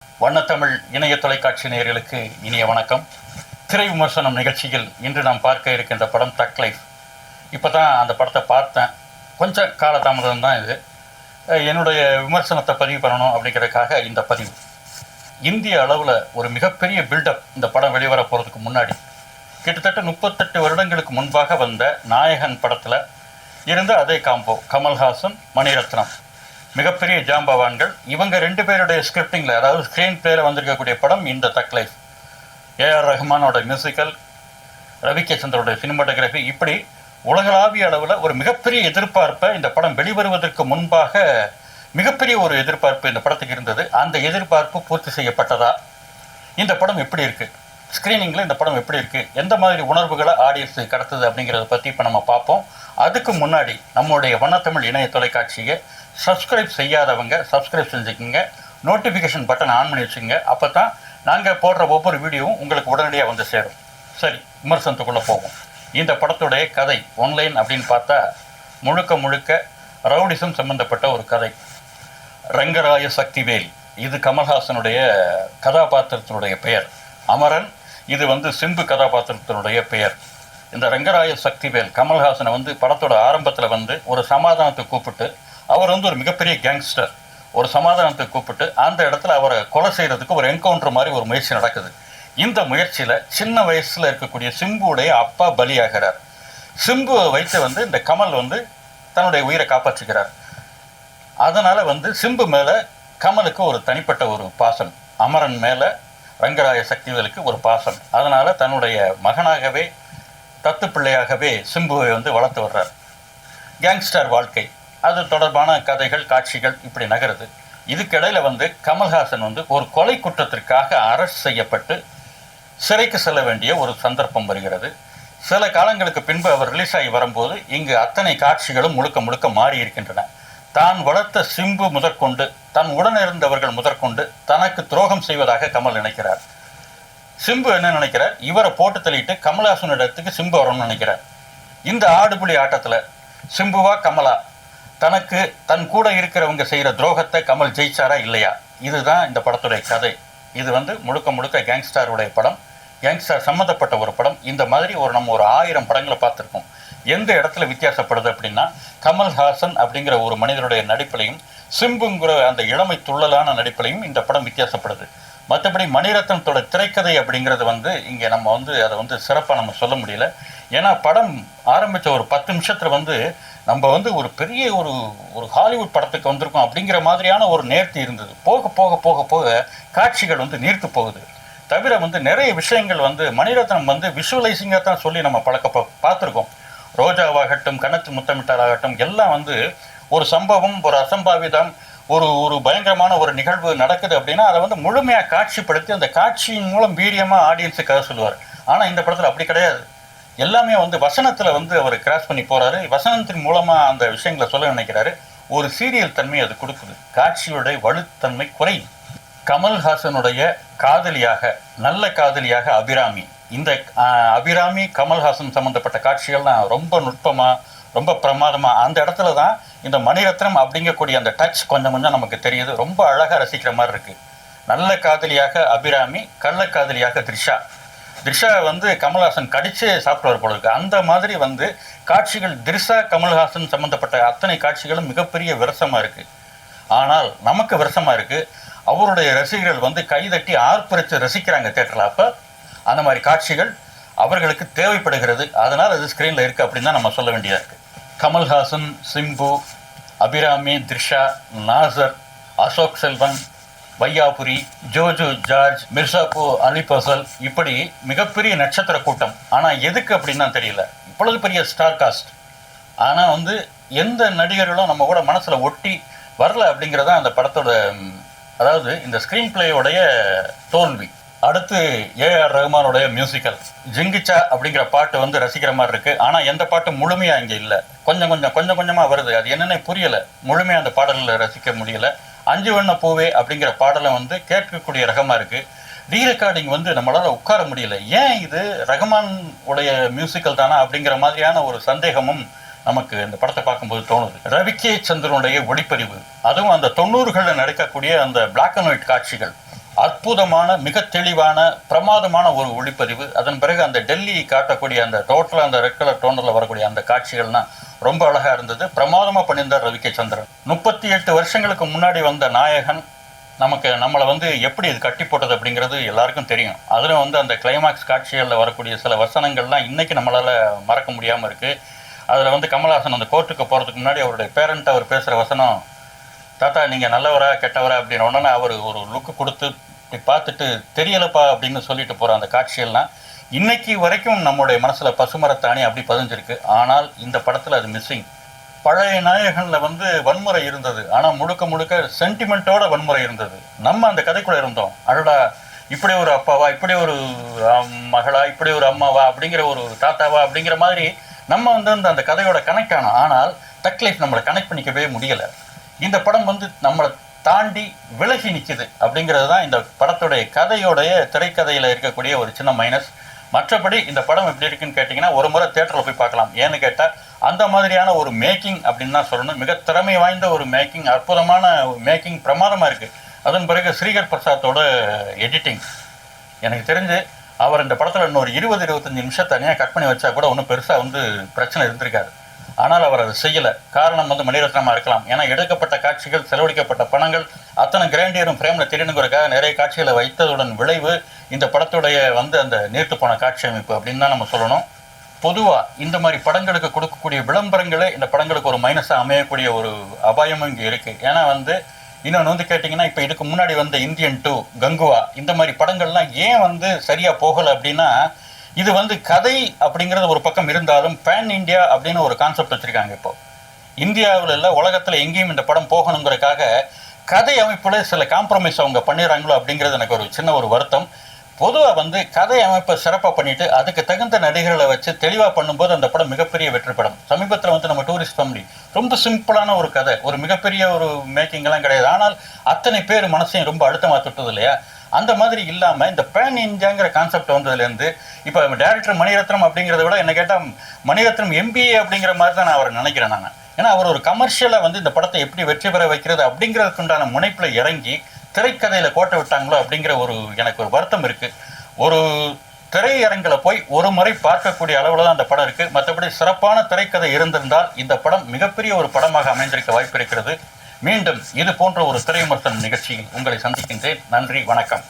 வண்ணத்தமிழ் இணைய தொலைக்காட்சி நேயர்களுக்கு இனிய வணக்கம். திரை விமர்சனம் நிகழ்ச்சியில் இன்று நாம் பார்க்க இருக்கின்ற படம் தக் லைஃப். இப்போ தான் அந்த படத்தை பார்த்தேன். கொஞ்சம் காலதாமதம் தான் இது. என்னுடைய விமர்சனத்தை பதிவு பண்ணணும் அப்படிங்கிறதுக்காக இந்த பதிவு. இந்திய அளவில் ஒரு மிகப்பெரிய பில்டப் இந்த படம் வெளிவர போகிறதுக்கு முன்னாடி கிட்டத்தட்ட 38 வருடங்களுக்கு முன்பாக வந்த நாயகன் படத்தில் இருந்த அதே காம்போ கமல்ஹாசன், மணிரத்னம், மிகப்பெரிய ஜாம்பவான்கள். இவங்க ரெண்டு பேருடைய ஸ்கிரிப்டிங்கில், அதாவது ஸ்க்ரீன் பிளேயில் வந்திருக்கக்கூடிய படம் இந்த தக் லைஃப். ஏஆர் ரஹ்மானோட மியூசிக்கல், ரவி கே சந்திரோட சினிமாட்டோகிராஃபி, இப்படி உலகளாவிய அளவில் ஒரு மிகப்பெரிய எதிர்பார்ப்பை இந்த படம் வெளிவருவதற்கு முன்பாக மிகப்பெரிய ஒரு எதிர்பார்ப்பு இந்த படத்துக்கு இருந்தது. அந்த எதிர்பார்ப்பு பூர்த்தி செய்யப்பட்டதா? இந்த படம் எப்படி இருக்குது, ஸ்க்ரீனிங்கில் இந்த படம் எப்படி இருக்குது, எந்த மாதிரி உணர்வுகளை ஆடியன்ஸு கடத்துது அப்படிங்கிறத பற்றி இப்போ நம்ம பார்ப்போம். அதுக்கு முன்னாடி நம்மளுடைய வண்ணத்தமிழ் இணைய தொலைக்காட்சியை சப்ஸ்கிரைப் செய்யாதவங்க சப்ஸ்கிரைப் செஞ்சுக்கோங்க, நோட்டிஃபிகேஷன் பட்டன் ஆன் பண்ணி வச்சுக்கோங்க. அப்போ தான் நாங்கள் போடுற ஒவ்வொரு வீடியோவும் உங்களுக்கு உடனடியாக வந்து சேரும். சரி, விமர்சனத்துக்குள்ளே போவோம். இந்த படத்துடைய கதை ஒன்லைன் அப்படின்னு பார்த்தா முழுக்க ரவுடிசம் சம்பந்தப்பட்ட ஒரு கதை. ரங்கராய சக்திவேல், இது கமல்ஹாசனுடைய கதாபாத்திரத்தினுடைய பெயர். அமரன், இது சிம்பு கதாபாத்திரத்தினுடைய பெயர். இந்த ரங்கராய சக்திவேல் கமல்ஹாசனை படத்தோட ஆரம்பத்தில் ஒரு சமாதானத்தை கூப்பிட்டு, அவர் ஒரு மிகப்பெரிய கேங்ஸ்டர், ஒரு சமாதானத்தை கூப்பிட்டு அந்த இடத்துல அவரை கொலை செய்கிறதுக்கு ஒரு என்கவுண்டர் மாதிரி ஒரு முயற்சி நடக்குது. இந்த முயற்சியில் சின்ன வயசில் இருக்கக்கூடிய சிம்புடைய அப்பா பலியாகிறார். சிம்புவை வைத்து இந்த கமல் தன்னுடைய உயிரை காப்பாற்றுகிறார். அதனால் சிம்பு மேலே கமலுக்கு ஒரு தனிப்பட்ட ஒரு பாசம், அமரன் மேலே ரங்கராய சக்திவேலுக்கு ஒரு பாசம். அதனால் தன்னுடைய மகனாகவே, தத்து பிள்ளையாகவே சிம்புவை வளர்த்து வர்றார். கேங்ஸ்டர் வாழ்க்கை, அது தொடர்பான கதைகள், காட்சிகள் இப்படி நகருது. இதுக்கிடையில் கமல்ஹாசன் ஒரு கொலை குற்றத்திற்காக அரெஸ்ட் செய்யப்பட்டு சிறைக்கு செல்ல வேண்டிய ஒரு சந்தர்ப்பம் வருகிறது. சில காலங்களுக்கு பின்பு அவர் ரிலீஸ் ஆகி வரும்போது இங்கு அத்தனை காட்சிகளும் முழுக்க மாறி இருக்கின்றன. தான் வளர்த்த சிம்பு முதற்கொண்டு, தன் உடன் இருந்தவர்கள் முதற்கொண்டு தனக்கு துரோகம் செய்வதாக கமல் நினைக்கிறார். சிம்பு என்ன நினைக்கிறார், இவரை போட்டு தள்ளிட்டு கமல்ஹாசன் இடத்துக்கு சிம்பு வரணும்னு நினைக்கிறார். இந்த ஆடுபுலி ஆட்டத்தில் சிம்புவா கமலா, தனக்கு தன் கூட இருக்கிறவங்க செய்கிற துரோகத்தை கமல் ஜெயிச்சாரா இல்லையா? இதுதான் இந்த படத்துடைய கதை. இது முழுக்க கேங்ஸ்டருடைய படம், கேங்ஸ்டர் சம்மந்தப்பட்ட ஒரு படம். இந்த மாதிரி நம்ம ஒரு 1000 படங்களை பார்த்துருக்கோம். எந்த இடத்துல வித்தியாசப்படுது அப்படின்னா, கமல்ஹாசன் அப்படிங்கிற ஒரு மனிதனுடைய நடிப்பிலையும் சிம்புங்கிற அந்த இளமை துள்ளலான நடிப்பிலையும் இந்த படம் வித்தியாசப்படுது. மற்றபடி மணிரத்னத்தோட திரைக்கதை அப்படிங்கிறது இங்கே நம்ம அதை சிறப்பாக நம்ம சொல்ல முடியல. ஏன்னா படம் ஆரம்பித்த ஒரு 10 நிமிஷத்தில் நம்ம ஒரு பெரிய ஒரு ஹாலிவுட் படத்துக்கு வந்திருக்கோம் அப்படிங்கிற மாதிரியான ஒரு நேர்த்தி இருந்தது. போக காட்சிகள் நீர்த்து போகுது. தவிர நிறைய விஷயங்கள் மணிரத்னம் விஷுவலைசிங்காக தான் சொல்லி நம்ம பார்த்துருக்கோம். ரோஜாவாகட்டும், கன்னத்து முத்தமிட்டாலாகட்டும், எல்லாம் ஒரு சம்பவம், ஒரு அசம்பாவிதம், ஒரு பயங்கரமான ஒரு நிகழ்வு நடக்குது அப்படின்னா அதை முழுமையாக காட்சிப்படுத்தி அந்த காட்சியின் மூலம் வீரியமாக ஆடியன்ஸுக்காக சொல்லுவார். ஆனால் இந்த படத்தில் அப்படி கிடையாது. எல்லாமே வசனத்தில் அவர் கிராஸ் பண்ணி போகிறாரு. வசனத்தின் மூலமாக அந்த விஷயங்களை சொல்ல நினைக்கிறாரு. ஒரு சீரியல் தன்மை அது கொடுக்குது. காட்சியுடைய வலுத்தன்மை குறையும். கமல்ஹாசனுடைய காதலியாக, நல்ல காதலியாக அபிராமி. இந்த அபிராமி கமல்ஹாசன் சம்மந்தப்பட்ட காட்சிகள்லாம் ரொம்ப நுட்பமாக, ரொம்ப பிரமாதமாக, அந்த இடத்துல தான் இந்த மணிரத்னம் அப்படிங்கக்கூடிய அந்த டச் கொஞ்சம் நமக்கு தெரியுது. ரொம்ப அழகாக ரசிக்கிற மாதிரி இருக்குது. நல்ல காதலியாக அபிராமி, கள்ள காதலியாக த்ரிஷா. த்ரிஷா கமல்ஹாசன் கடிச்சே சாப்பிடுவார் போல இருக்கு. அந்த மாதிரி காட்சிகள், த்ரிஷா கமல்ஹாசன் சம்மந்தப்பட்ட அத்தனை காட்சிகளும் மிகப்பெரிய விரசமாக இருக்குது. ஆனால் நமக்கு விரசமாக இருக்குது, அவருடைய ரசிகர்கள் கைதட்டி ஆர்ப்பரித்து ரசிக்கிறாங்க தேட்டரில். அப்போ அந்த மாதிரி காட்சிகள் அவர்களுக்கு தேவைப்படுகிறது. அதனால் அது ஸ்க்ரீனில் இருக்குது அப்படின்னு தான் நம்ம சொல்ல வேண்டியதாக இருக்குது. கமல்ஹாசன், சிம்பு, அபிராமி, த்ரிஷா, நாசர், அசோக் செல்வன், வையாபுரி, ஜோஜோ ஜார்ஜ், மிர்சாபு, அலி பசல், இப்படி மிகப்பெரிய நட்சத்திர கூட்டம். ஆனால் எதுக்கு அப்படின்னு தான் தெரியல. இவ்வளவு பெரிய ஸ்டார் காஸ்ட், ஆனால் எந்த நடிகர்களும் நம்ம கூட மனசில் ஒட்டி வரல அப்படிங்கிறதான் அந்த படத்தோட, அதாவது இந்த ஸ்க்ரீன் பிளேயோடைய தோல்வி. அடுத்து ஏஆர் ரஹ்மானோடைய மியூசிக்கல். ஜிங்கிச்சா அப்படிங்கிற பாட்டு ரசிக்கிற மாதிரி இருக்குது. ஆனால் எந்த பாட்டு முழுமையாக இங்கே இல்லை. கொஞ்சமாக வருது. அது என்னென்ன புரியலை. முழுமையாக அந்த பாடலில் ரசிக்க முடியலை. அஞ்சு வண்ண பூவே அப்படிங்கிற பாடலை கேட்கக்கூடிய ரகமாக இருக்குது. ரீரெக்கார்டிங் நம்மளால் உட்கார முடியல. ஏன் இது ரஹ்மான் உடைய மியூசிக்கல் தானா அப்படிங்கிற மாதிரியான ஒரு சந்தேகமும் நமக்கு இந்த படத்தை பார்க்கும்போது தோணுது. ரவி கே சந்திரனுடைய ஒளிப்பதிவு, அதுவும் அந்த 90களில் நடக்கக்கூடிய அந்த பிளாக் அண்ட் ஒயிட் காட்சிகள், அற்புதமான, மிக தெளிவான, பிரமாதமான ஒரு ஒளிப்பதிவு. அதன் பிறகு அந்த டெல்லி காட்டக்கூடிய அந்த டோட்டலாக அந்த ரெட் கலர் டோனில் வரக்கூடிய அந்த காட்சிகள்லாம் ரொம்ப அழகாக இருந்தது. பிரமாதமாக பண்ணியிருந்தார் ரவி கே சந்திரன். 38 வருஷங்களுக்கு முன்னாடி வந்த நாயகன் நம்மளை எப்படி இது கட்டி போட்டது அப்படிங்கிறது எல்லாருக்கும் தெரியும். அதில் அந்த கிளைமாக்ஸ் காட்சிகளில் வரக்கூடிய சில வசனங்கள்லாம் இன்றைக்கி நம்மளால் மறக்க முடியாமல் இருக்குது. அதில் கமல்ஹாசன் அந்த கோர்ட்டுக்கு போகிறதுக்கு முன்னாடி அவருடைய பேரண்ட் அவர் பேசுகிற வசனம், தாத்தா நீங்கள் நல்லவரா கெட்டவரா அப்படின்னு உடனே அவர் ஒரு லுக்கு கொடுத்து இப்படி பார்த்துட்டு தெரியலப்பா அப்படின்னு சொல்லிட்டு போகிற அந்த காட்சியெல்லாம் இன்னைக்கு வரைக்கும் நம்முடைய மனசில் பசுமரத்தாணி அப்படி பதிஞ்சிருக்கு. ஆனால் இந்த படத்தில் அது மிஸ்ஸிங். பழைய நாயகனில் வன்முறை இருந்தது, ஆனால் முழுக்க முழுக்க சென்டிமெண்ட்டோட வன்முறை இருந்தது. நம்ம அந்த கதைக்குள்ளே இருந்தோம். அடடா, இப்படி ஒரு அப்பாவா, இப்படி ஒரு மகளா, இப்படி ஒரு அம்மாவா, அப்படிங்கிற ஒரு தாத்தாவா, அப்படிங்கிற மாதிரி நம்ம அந்த கதையோட கனெக்ட் ஆனோம். ஆனால் தக் லைஃப் நம்மளை கனெக்ட் பண்ணிக்கவே முடியலை. இந்த படம் நம்மளை தாண்டி விலகி நிற்குது அப்படிங்கிறது தான் இந்த படத்துடைய கதையோடைய திரைக்கதையில் இருக்கக்கூடிய ஒரு சின்ன மைனஸ். மற்றபடி இந்த படம் எப்படி இருக்குன்னு கேட்டிங்கன்னா, ஒரு முறை தேட்டரில் போய் பார்க்கலாம். ஏன்னு கேட்டால் அந்த மாதிரியான ஒரு மேக்கிங் அப்படின்னு தான் சொல்லணும். மிக திறமை வாய்ந்த ஒரு மேக்கிங், அற்புதமான மேக்கிங், பிரமாதமாக இருக்குது. அதன் பிறகு ஸ்ரீகர் பிரசாத்தோட எடிட்டிங், எனக்கு தெரிஞ்சு அவர் இந்த படத்தில் இன்னொரு 20-25 நிமிஷம் தனியாக கட் பண்ணி வச்சா கூட ஒன்றும் பெருசாக பிரச்சனை இருந்திருக்காரு. ஆனால் அவர் அதை செய்யலை. காரணம் மணிரத்னமாக இருக்கலாம். ஏன்னா எடுக்கப்பட்ட காட்சிகள், செலவழிக்கப்பட்ட பணங்கள் அத்தனை கிராண்டியரும் ஃப்ரேமில் தெரியணுங்கிறதுக்காக நிறைய காட்சிகளை வைத்ததுடன் விளைவு இந்த படத்துடைய அந்த நீர்த்து போன காட்சி அமைப்பு அப்படின்னு தான் நம்ம சொல்லணும். பொதுவாக இந்த மாதிரி படங்களுக்கு கொடுக்கக்கூடிய விளம்பரங்களே இந்த படங்களுக்கு ஒரு மைனஸாக அமையக்கூடிய ஒரு அபாயமும் இங்கே இருக்குது. ஏன்னா இன்னொன்று கேட்டிங்கன்னா, இப்போ இதுக்கு முன்னாடி இந்தியன் 2, கங்குவா, இந்த மாதிரி படங்கள்லாம் ஏன் சரியாக போகலை அப்படின்னா, இது கதை அப்படிங்கிறது ஒரு பக்கம் இருந்தாலும் பேன் இந்தியா அப்படின்னு ஒரு கான்செப்ட் வச்சுருக்காங்க. இப்போ இந்தியாவில் இல்லை, உலகத்தில் எங்கேயும் இந்த படம் போகணுங்கிறதுக்காக கதை அமைப்பில் சில காம்ப்ரமைஸ் அவங்க பண்ணிடுறாங்களோ அப்படிங்கிறது எனக்கு ஒரு சின்ன ஒரு வருத்தம். பொதுவாக கதை அமைப்பை சிறப்பாக பண்ணிவிட்டு அதுக்கு தகுந்த நடிகர்களை வச்சு தெளிவாக பண்ணும்போது அந்த படம் மிகப்பெரிய வெற்றி படம். சமீபத்தில் நம்ம டூரிஸ்ட் ஃபேமிலி ரொம்ப சிம்பிளான ஒரு கதை, ஒரு மிகப்பெரிய ஒரு மேக்கிங்கெல்லாம் கிடையாது. ஆனால் அத்தனை பேர் மனசையும் ரொம்ப அழுத்தமாக தொட்டது இல்லையா? அந்த மாதிரி இல்லாமல் இந்த பேன் இந்தியாங்கிற கான்செப்ட் வந்ததுலேருந்து இப்போ டைரக்டர் மணிரத்னம் அப்படிங்கிறத விட என்ன கேட்டால் மணிரத்னம் MBA அப்படிங்கிற மாதிரி தான் நான் அவரை நினைக்கிறேன் நான். ஏன்னா அவர் ஒரு கமர்ஷியலாக இந்த படத்தை எப்படி வெற்றி பெற வைக்கிறது அப்படிங்கிறதுக்குண்டான முனைப்பில் இறங்கி திரைக்கதையில் கோட்டை விட்டாங்களோ அப்படிங்கிற எனக்கு ஒரு வருத்தம் இருக்குது. ஒரு திரையரங்கில் போய் ஒரு முறை பார்க்கக்கூடிய அளவில் தான் அந்த படம் இருக்குது. மற்றபடி சிறப்பான திரைக்கதை இருந்திருந்தால் இந்த படம் மிகப்பெரிய ஒரு படமாக அமைந்திருக்க வாய்ப்பு இருக்கிறது. மீண்டும் இது போன்ற ஒரு திரை விமர்சன நிகழ்ச்சியில் உங்களை சந்திக்கின்றேன். நன்றி, வணக்கம்.